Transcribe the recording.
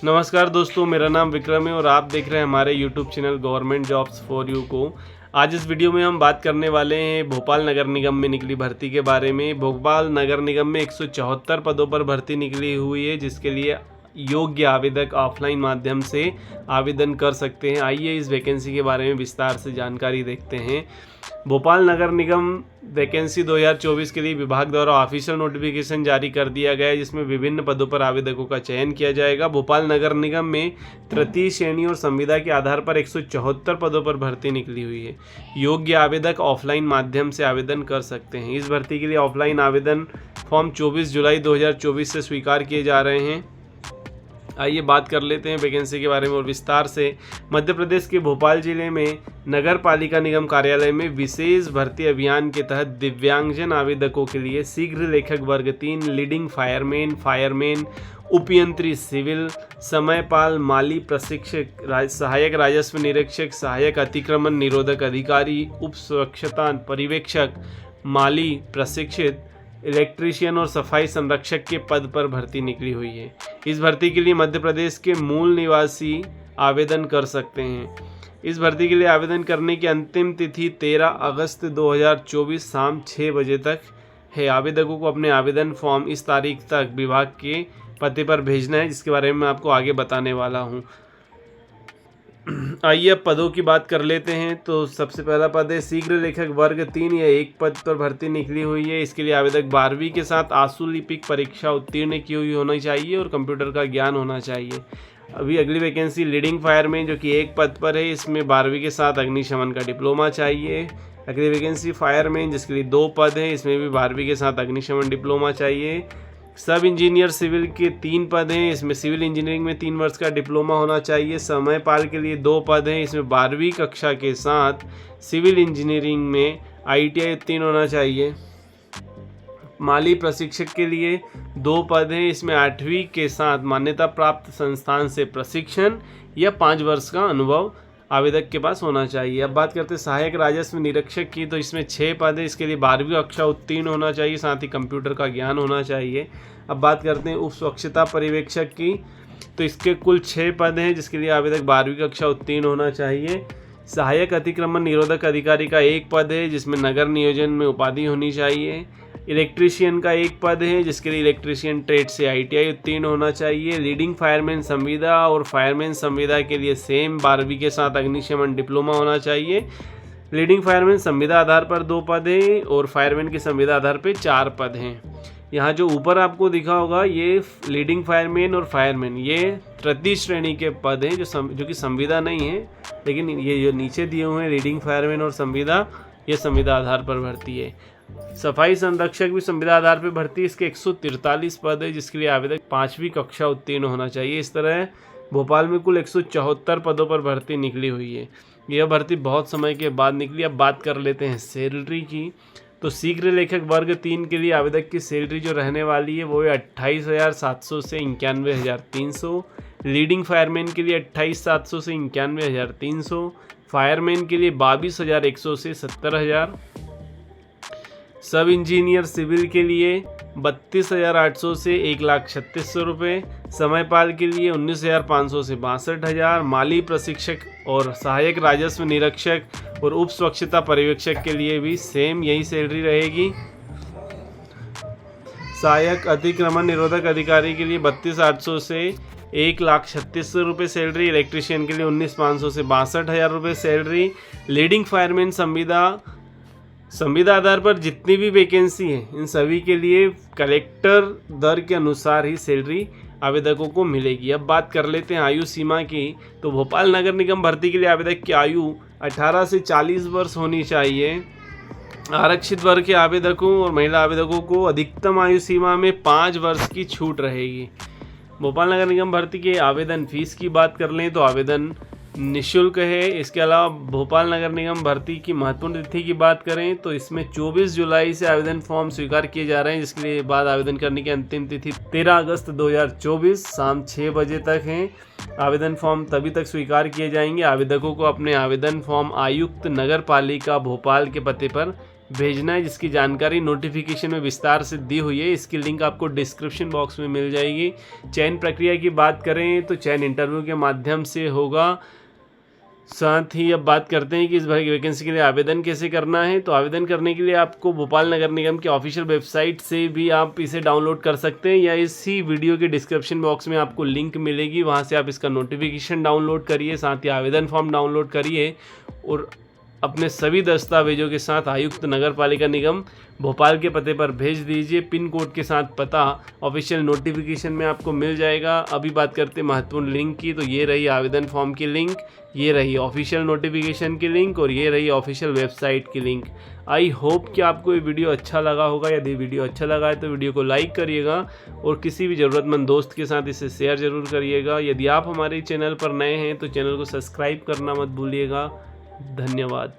नमस्कार दोस्तों, मेरा नाम विक्रम है और आप देख रहे हैं हमारे YouTube channel government jobs for you को। आज इस वीडियो में हम बात करने वाले हैं भोपाल नगर निगम में निकली भर्ती के बारे में। भोपाल नगर निगम में 174 पदों पर भर्ती निकली हुई है, जिसके लिए योग्य आवेदक ऑफलाइन माध्यम से आवेदन कर सकते हैं। आइए इस वैकेंसी के बारे में विस्तार से जानकारी देखते हैं। भोपाल नगर निगम वैकेंसी 2024 के लिए विभाग द्वारा ऑफिशियल नोटिफिकेशन जारी कर दिया गया है, जिसमें विभिन्न पदों पर आवेदकों का चयन किया जाएगा। भोपाल नगर निगम में तृतीय श्रेणी और संविदा के आधार पर 174 पदों पर भर्ती निकली हुई है। योग्य आवेदक ऑफलाइन माध्यम से आवेदन कर सकते हैं। इस भर्ती के लिए ऑफलाइन आवेदन फॉर्म 24 जुलाई 2024 से स्वीकार किए जा रहे हैं। आइए बात कर लेते हैं वैकेंसी के बारे में और विस्तार से। मध्य प्रदेश के भोपाल जिले में नगर पालिका निगम कार्यालय में विशेष भर्ती अभियान के तहत दिव्यांगजन आवेदकों के लिए शीघ्र लेखक वर्ग 3, लीडिंग फायरमैन, उपयंत्री सिविल, समयपाल, माली प्रशिक्षक, सहायक राजस्व निरीक्षक, सहायक अतिक्रमण निरोधक अधिकारी, उप स्वच्छता पर्यवेक्षक, माली प्रशिक्षित, इलेक्ट्रीशियन और सफाई संरक्षक के पद पर भर्ती निकली हुई है। इस भर्ती के लिए मध्य प्रदेश के मूल निवासी आवेदन कर सकते हैं। इस भर्ती के लिए आवेदन करने की अंतिम तिथि 13 अगस्त 2024 शाम 6 बजे तक है। आवेदकों को अपने आवेदन फॉर्म इस तारीख तक विभाग के पते पर भेजना है, जिसके बारे में मैं आपको आगे बताने वाला हूँ। आइए अब पदों की बात कर लेते हैं। तो सबसे पहला पद है शीघ्र लेखक वर्ग 3। यह एक पद पर भर्ती निकली हुई है। इसके लिए आवेदक 12वीं के साथ आशुलिपिक परीक्षा उत्तीर्ण की हुई होनी चाहिए और कंप्यूटर का ज्ञान होना चाहिए। अभी अगली वैकेंसी लीडिंग फायरमैन, जो कि एक पद पर है। इसमें 12वीं के साथ अग्निशमन का डिप्लोमा चाहिए। अगली वैकेंसी फायरमैन, जिसके लिए 2 पद हैं। इसमें भी 12वीं के साथ अग्निशमन डिप्लोमा चाहिए। सब इंजीनियर सिविल के 3 पद हैं। इसमें सिविल इंजीनियरिंग में 3 वर्ष का डिप्लोमा होना चाहिए। समयपाल के लिए 2 पद हैं। इसमें 12वीं कक्षा के साथ सिविल इंजीनियरिंग में ITI उत्तीर्ण होना चाहिए। माली प्रशिक्षक के लिए 2 पद हैं। इसमें 8वीं के साथ मान्यता प्राप्त संस्थान से प्रशिक्षण या 5 वर्ष का अनुभव आवेदक के पास होना चाहिए। अब बात करते हैं सहायक राजस्व निरीक्षक की। तो इसमें 6 पद है। इसके लिए 12वीं कक्षा उत्तीर्ण होना चाहिए, साथ ही कंप्यूटर का ज्ञान होना चाहिए। अब बात करते हैं उप स्वच्छता पर्यवेक्षक की। तो इसके कुल 6 पद हैं, जिसके लिए आवेदक 12वीं कक्षा उत्तीर्ण होना चाहिए। सहायक अतिक्रमण निरोधक अधिकारी का 1 पद है, जिसमें नगर नियोजन में उपाधि होनी चाहिए। इलेक्ट्रीशियन का 1 पद है, जिसके लिए इलेक्ट्रीशियन ट्रेड से ITI उत्तीर्ण होना चाहिए। लीडिंग फायरमैन संविदा और फायरमैन संविदा के लिए सेम 12वीं के साथ अग्निशमन डिप्लोमा होना चाहिए। लीडिंग फायरमैन संविदा आधार पर 2 पद हैं और फायरमैन की संविदा आधार पर 4 पद हैं। यहाँ जो ऊपर आपको दिखा होगा, ये लीडिंग फायरमैन और फायरमैन, ये तृतीय श्रेणी के पद हैं, जो कि संविदा नहीं है। लेकिन ये जो नीचे दिए हुए हैं लीडिंग फायरमैन और संविदा, ये संविदा आधार पर भर्ती है। सफाई संरक्षक भी संविदा आधार पर भर्ती है। इसके 143 पद है, जिसके लिए आवेदक 5वीं कक्षा उत्तीर्ण होना चाहिए। इस तरह भोपाल में कुल 174 पदों पर भर्ती निकली हुई है। यह भर्ती बहुत समय के बाद निकली। अब बात कर लेते हैं सैलरी की। तो शीघ्र लेखक वर्ग 3 के लिए आवेदक की सैलरी जो रहने वाली है वो है 28,700 से 91,300। लीडिंग फायरमैन के लिए 28,700 से 91,300। फायरमैन के लिए 22,100 से 70,000। सब इंजीनियर सिविल के लिए 32,800 से 1,36,000 रुपये। समयपाल के लिए 19,500 से 62,000। माली प्रशिक्षक और सहायक राजस्व निरीक्षक और उप स्वच्छता पर्यवेक्षक के लिए भी सेम यही सैलरी रहेगी। सहायक अतिक्रमण निरोधक अधिकारी के लिए 32,800 से 1,36,000 रुपये सैलरी। इलेक्ट्रीशियन के लिए 19,500 से 62,000 रुपये सैलरी। लीडिंग फायरमैन संविदा आधार पर जितनी भी वैकेंसी है, इन सभी के लिए कलेक्टर दर के अनुसार ही सैलरी आवेदकों को मिलेगी। अब बात कर लेते हैं आयु सीमा की। तो भोपाल नगर निगम भर्ती के लिए आवेदक की आयु 18 से 40 वर्ष होनी चाहिए। आरक्षित वर्ग के आवेदकों और महिला आवेदकों को अधिकतम आयु सीमा में 5 वर्ष की छूट रहेगी। भोपाल नगर निगम भर्ती के आवेदन फीस की बात कर लें तो आवेदन निःशुल्क है। इसके अलावा भोपाल नगर निगम भर्ती की महत्वपूर्ण तिथि की बात करें तो इसमें 24 जुलाई से आवेदन फॉर्म स्वीकार किए जा रहे हैं, जिसके लिए बाद आवेदन करने की अंतिम तिथि 13 अगस्त 2024 शाम 6 बजे तक है। आवेदन फॉर्म तभी तक स्वीकार किए जाएंगे। आवेदकों को अपने आवेदन फॉर्म आयुक्त नगर पालिका भोपाल के पते पर भेजना है, जिसकी जानकारी नोटिफिकेशन में विस्तार से दी हुई है। इसकी लिंक आपको डिस्क्रिप्शन बॉक्स में मिल जाएगी। चयन प्रक्रिया की बात करें तो चयन इंटरव्यू के माध्यम से होगा। साथ ही अब बात करते हैं कि इस वैकेंसी के लिए आवेदन कैसे करना है। तो आवेदन करने के लिए आपको भोपाल नगर निगम की ऑफिशियल वेबसाइट से भी आप इसे डाउनलोड कर सकते हैं, या इसी वीडियो के डिस्क्रिप्शन बॉक्स में आपको लिंक मिलेगी, वहां से आप इसका नोटिफिकेशन डाउनलोड करिए, साथ ही आवेदन फॉर्म डाउनलोड करिए और अपने सभी दस्तावेजों के साथ आयुक्त नगर पालिका निगम भोपाल के पते पर भेज दीजिए। पिन कोड के साथ पता ऑफिशियल नोटिफिकेशन में आपको मिल जाएगा। अभी बात करते हैं महत्वपूर्ण लिंक की। तो ये रही आवेदन फॉर्म की लिंक, ये रही ऑफिशियल नोटिफिकेशन की लिंक और ये रही ऑफिशियल वेबसाइट की लिंक। आई होप कि आपको ये वीडियो अच्छा लगा होगा। यदि वीडियो अच्छा लगा है तो वीडियो को लाइक करिएगा और किसी भी ज़रूरतमंद दोस्त के साथ इसे शेयर ज़रूर करिएगा। यदि आप हमारे चैनल पर नए हैं तो चैनल को सब्सक्राइब करना मत भूलिएगा। धन्यवाद।